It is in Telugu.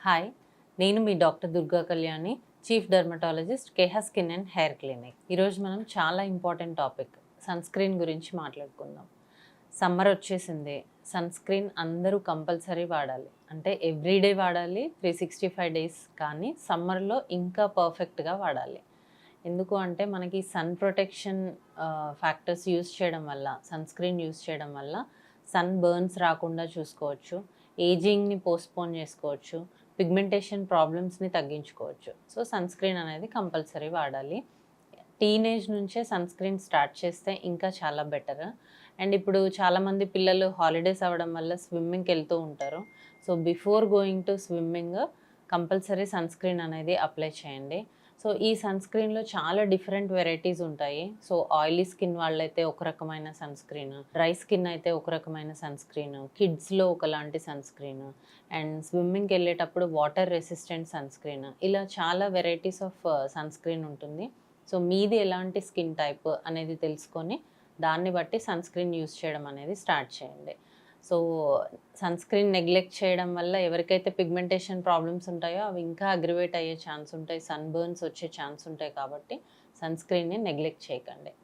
హాయ్, నేను మీ doctor Durga Kalyani, chief dermatologist కేహా స్కిన్ అండ్ హెయిర్ క్లినిక్. ఈరోజు మనం చాలా ఇంపార్టెంట్ టాపిక్ సన్ స్క్రీన్ గురించి మాట్లాడుకుందాం. సమ్మర్ వచ్చేసింది. సన్ స్క్రీన్ అందరూ కంపల్సరీ వాడాలి. అంటే ఎవ్రీడే వాడాలి, 365 డేస్. కానీ సమ్మర్లో ఇంకా పర్ఫెక్ట్గా వాడాలి. ఎందుకు అంటే మనకి సన్ ప్రొటెక్షన్ ఫ్యాక్టర్స్ యూస్ చేయడం వల్ల, సన్ స్క్రీన్ యూస్ చేయడం వల్ల సన్ బర్న్స్ రాకుండా చూసుకోవచ్చు, ఏజింగ్ని పోస్ట్పోన్ చేసుకోవచ్చు, పిగ్మెంటేషన్ ప్రాబ్లమ్స్ని తగ్గించుకోవచ్చు. సో సన్ స్క్రీన్ అనేది కంపల్సరీ వాడాలి. టీనేజ్ నుంచే సన్ స్క్రీన్ స్టార్ట్ చేస్తే ఇంకా చాలా బెటర్. అండ్ ఇప్పుడు చాలామంది పిల్లలు హాలిడేస్ అవ్వడం వల్ల స్విమ్మింగ్కి వెళ్తూ ఉంటారు. So before going to swimming compulsory sunscreen అనేది అప్లై చేయండి. సో ఈ సన్ స్క్రీన్లో చాలా డిఫరెంట్ వెరైటీస్ ఉంటాయి. సో ఆయిలీ స్కిన్ వాళ్ళైతే ఒక రకమైన సన్ స్క్రీన్, డ్రై స్కిన్ అయితే ఒక రకమైన సన్ స్క్రీన్, కిడ్స్లో ఒకలాంటి సన్ స్క్రీన్, అండ్ స్విమ్మింగ్కి వెళ్ళేటప్పుడు వాటర్ రెసిస్టెంట్ సన్ స్క్రీన్, ఇలా చాలా వెరైటీస్ ఆఫ్ సన్ స్క్రీన్ ఉంటుంది. సో మీది ఎలాంటి స్కిన్ టైప్ అనేది తెలుసుకొని దాన్ని బట్టి సన్ స్క్రీన్ యూస్ చేయడం అనేది స్టార్ట్ చేయండి. సో సన్ స్క్రీన్ నెగ్లెక్ట్ చేయడం వల్ల ఎవరికైతే పిగ్మెంటేషన్ ప్రాబ్లమ్స్ ఉంటాయో అవి ఇంకా అగ్రివేట్ అయ్యే ఛాన్స్ ఉంటాయి, సన్ బర్న్స్ వచ్చే ఛాన్స్ ఉంటాయి. కాబట్టి సన్ స్క్రీన్ని నెగ్లెక్ట్ చేయకండి.